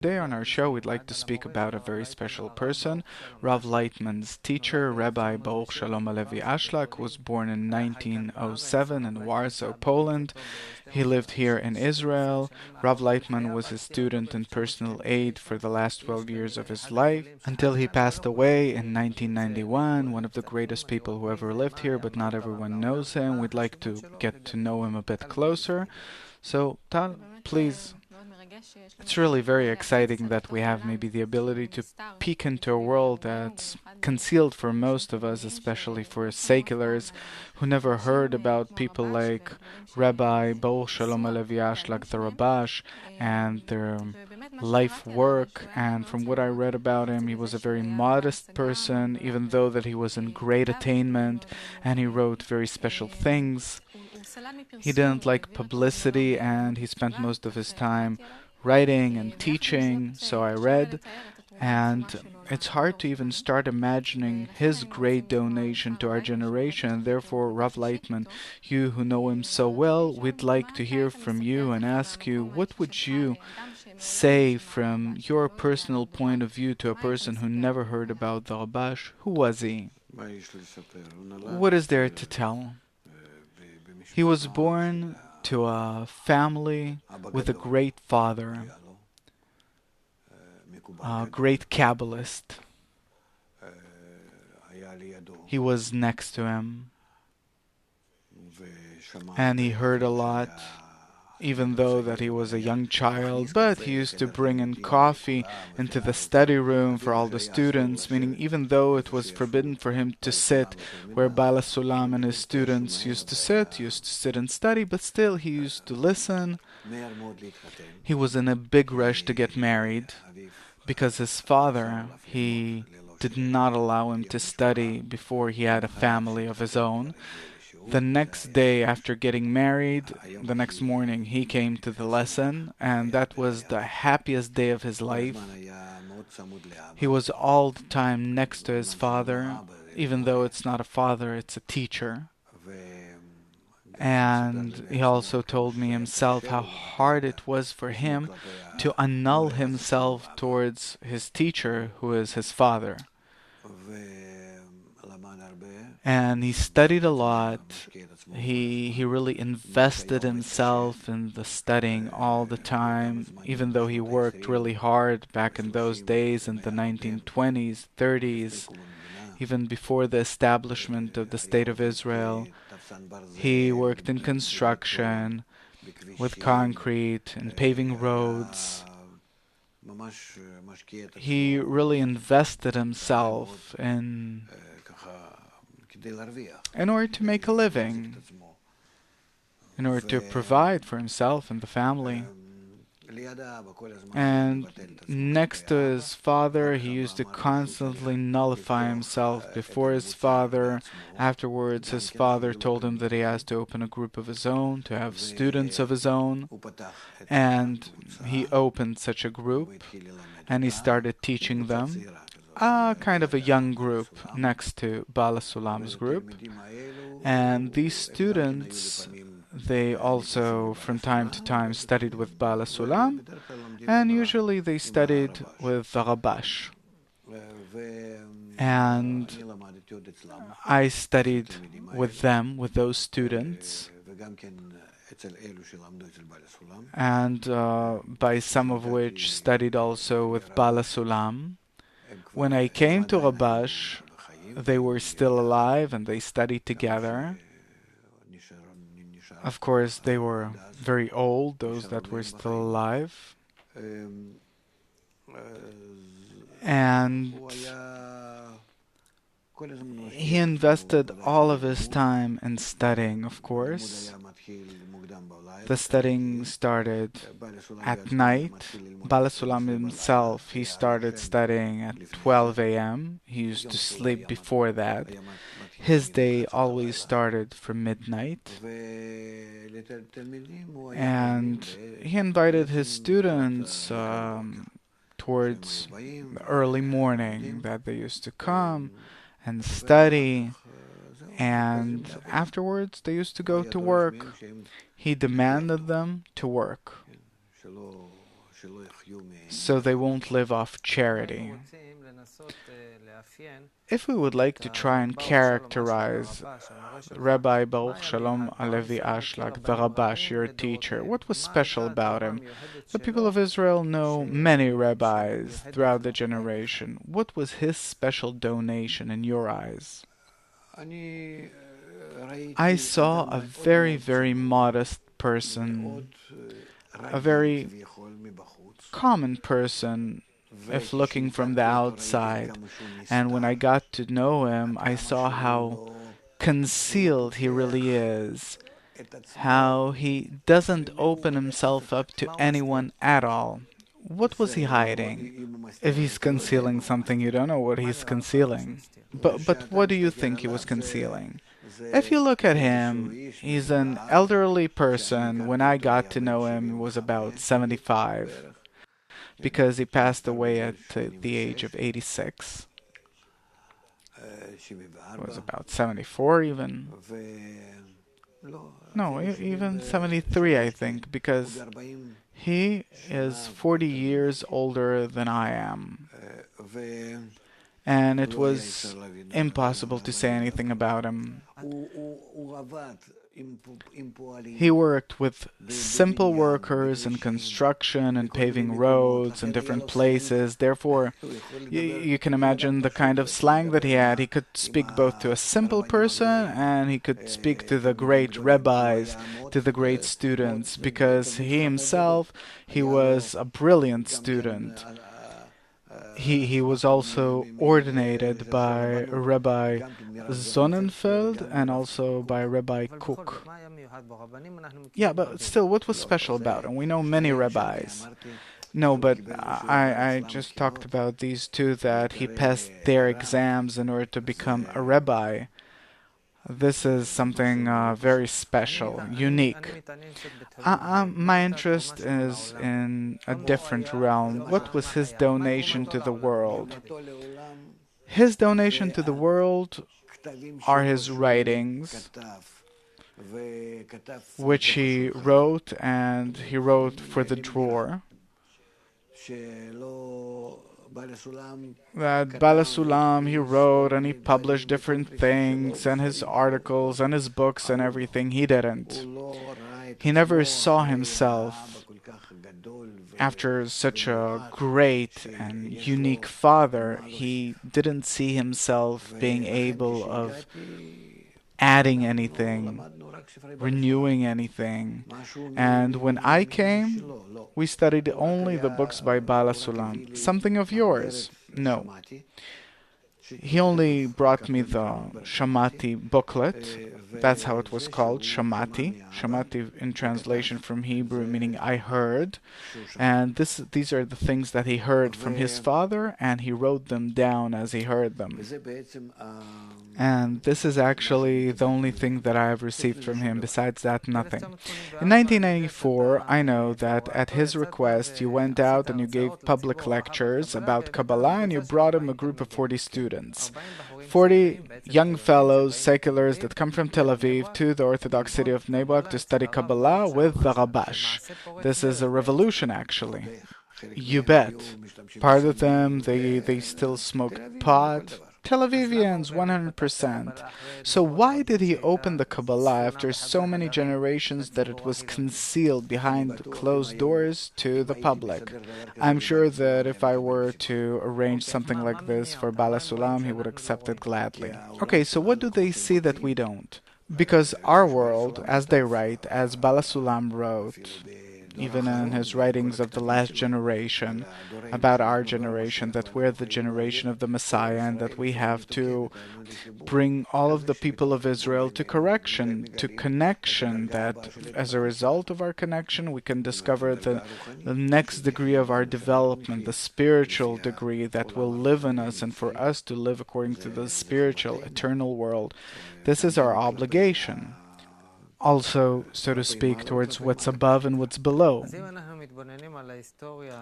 Today on our show, we'd like to speak about a very special person, Rav Lightman's teacher, Rabbi Baruch Shalom Ashlag, who was born in 1907 in Warsaw, Poland. He lived here in Israel. Rav Lightman was his student and personal aide for the last 12 years of his life, until he passed away in 1991, one of the greatest people who ever lived here, but not everyone knows him. We'd like to get to know him a bit closer. So, Tal, please. It's really very exciting that we have maybe the ability to peek into a world that's concealed for most of us, especially for seculars who never heard about people like Rabbi Baruch Shalom Alevi Ashlag the Rabash and their life work. And from what I read about him, he was a very modest person, even though that he was in great attainment and he wrote very special things. He didn't like publicity and he spent most of his time writing and teaching, so I read, and it's hard to even start imagining his great donation to our generation. Therefore, Rav Lightman, you who know him so well, we'd like to hear from you and ask you, what would you say from your personal point of view to a person who never heard about the Rabash? Who was he? What is there to tell? He was born to a family with a great father, a great Kabbalist. He was next to him, and he heard a lot, even though that he was a young child, but he used to bring in coffee into the study room for all the students, meaning even though it was forbidden for him to sit where Bala Sulam and his students used to sit and study, but still he used to listen. He was in a big rush to get married because his father, he did not allow him to study before he had a family of his own. The next day after getting married, the next morning, he came to the lesson, and that was the happiest day of his life. He was all the time next to his father, even though it's not a father, it's a teacher. And he also told me himself how hard it was for him to annul himself towards his teacher, who is his father. And he studied a lot. He really invested himself in the studying all the time, even though he worked really hard back in those days in the 1920s, 30s, even before the establishment of the State of Israel. He worked in construction, with concrete and paving roads. He really invested himself in order to make a living, in order to provide for himself and the family. And next to his father, he used to constantly nullify himself before his father. Afterwards, his father told him that he has to open a group of his own, to have students of his own. And he opened such a group, and he started teaching them. Kind of a young group next to Bala Sulam's group. And these students, they also from time to time studied with Bala Sulam, and usually they studied with the Rabash. And I studied with them, with those students, and by some of which studied also with Bala Sulam. When I came to Rabash, they were still alive and they studied together. Of course, they were very old, those that were still alive. And he invested all of his time in studying, of course. The studying started at night. Bala Sulam himself, he started studying at 12 a.m. He used to sleep before that. His day always started from midnight. And he invited his students towards the early morning, that they used to come and study, and afterwards they used to go to work. He demanded them to work. so they won't live off charity. If we would like to try and characterize Rabbi Baruch Shalom Alevi Ashlag, the Rabash, your teacher, what was special about him? The people of Israel know many rabbis throughout the generation. What was his special donation in your eyes? I saw a very, very modest person, a very common person if looking from the outside. And when I got to know him, I saw how concealed he really is, how he doesn't open himself up to anyone at all. What was he hiding? If he's concealing something, you don't know what he's concealing. But what do you think he was concealing? If you look at him, he's an elderly person. When I got to know him, he was about 75, because he passed away at the age of 86. He was about 74 even. No, even 73, I think, because he is 40 years older than I am. And it was impossible to say anything about him. He worked with simple workers in construction and paving roads in different places. Therefore, you can imagine the kind of slang that he had. He could speak both to a simple person and he could speak to the great rabbis, to the great students, because he himself, he was a brilliant student. He was also ordinated by Rabbi Sonnenfeld and also by Rabbi Cook. Yeah, but still, what was special about him? We know many rabbis. No, but I just talked about these two, that he passed their exams in order to become a rabbi. This is something very special, unique. My interest is in a different realm. What was his donation to the world? His donation to the world are his writings, which he wrote, and he wrote for the drawer. That Bala Sulam, he wrote and he published different things, and his articles and his books and everything. He didn't. He never saw himself, after such a great and unique father, he didn't see himself being able of adding anything, renewing anything. And when I came, we studied only the books by Bala Sulam. Something of yours? No. He only brought me the Shamati booklet. That's how it was called, Shamati. Shamati in translation from Hebrew, meaning I heard. And these are the things that he heard from his father, and he wrote them down as he heard them. And this is actually the only thing that I have received from him. Besides that, nothing. In 1994, I know that at his request, you went out and you gave public lectures about Kabbalah, and you brought him a group of 40 students. 40 young fellows, seculars, that come from Tel Aviv to the Orthodox city of Bnei Brak to study Kabbalah with the Rabash. This is a revolution, actually. You bet. Part of them, they still smoked pot. Tel Avivians, 100%. So why did he open the Kabbalah after so many generations that it was concealed behind closed doors to the public? I'm sure that if I were to arrange something like this for Bala Sulam, he would accept it gladly. Okay, so what do they see that we don't? Because our world, as they write, as Bala Sulam wrote, even in his writings of the last generation, about our generation, that we're the generation of the Messiah, and that we have to bring all of the people of Israel to correction, to connection, that as a result of our connection we can discover the next degree of our development, the spiritual degree that will live in us, and for us to live according to the spiritual, eternal world. This is our obligation. Also, so to speak, towards what's above and what's below.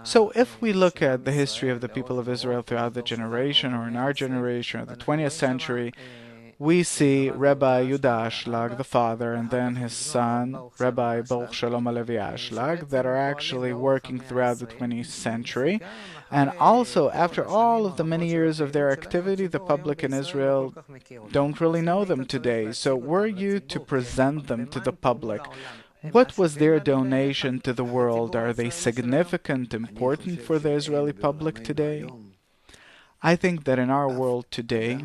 So if we look at the history of the people of Israel throughout the generation, or in our generation, or the 20th century, we see Rabbi Yudah Ashlag, the father, and then his son, Rabbi Baruch Shalom Alevi Ashlag, that are actually working throughout the 20th century. And also, after all of the many years of their activity, the public in Israel don't really know them today. So were you to present them to the public, what was their donation to the world? Are they significant, important for the Israeli public today? I think that in our world today,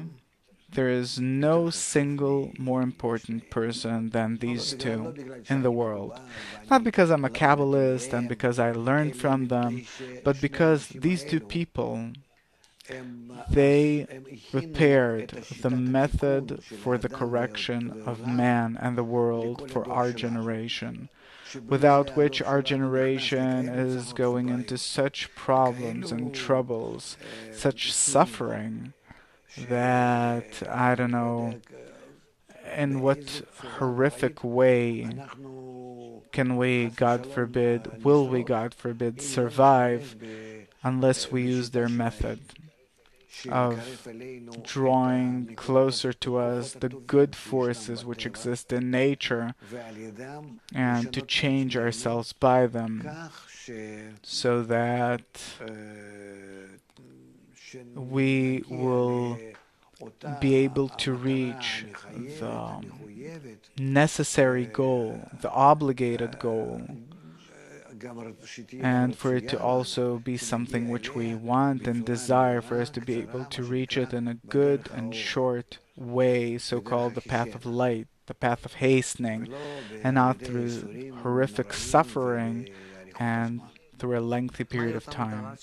there is no single more important person than these two in the world. Not because I'm a Kabbalist and because I learned from them, but because these two people, they prepared the method for the correction of man and the world for our generation, without which our generation is going into such problems and troubles, such suffering, that I don't know in what horrific way can we, God forbid, will we, God forbid, survive unless we use their method of drawing closer to us the good forces which exist in nature and to change ourselves by them so that we will be able to reach the necessary goal, the obligated goal, and for it to also be something which we want and desire, for us to be able to reach it in a good and short way, so-called the path of light, the path of hastening, and not through horrific suffering and through a lengthy period of time.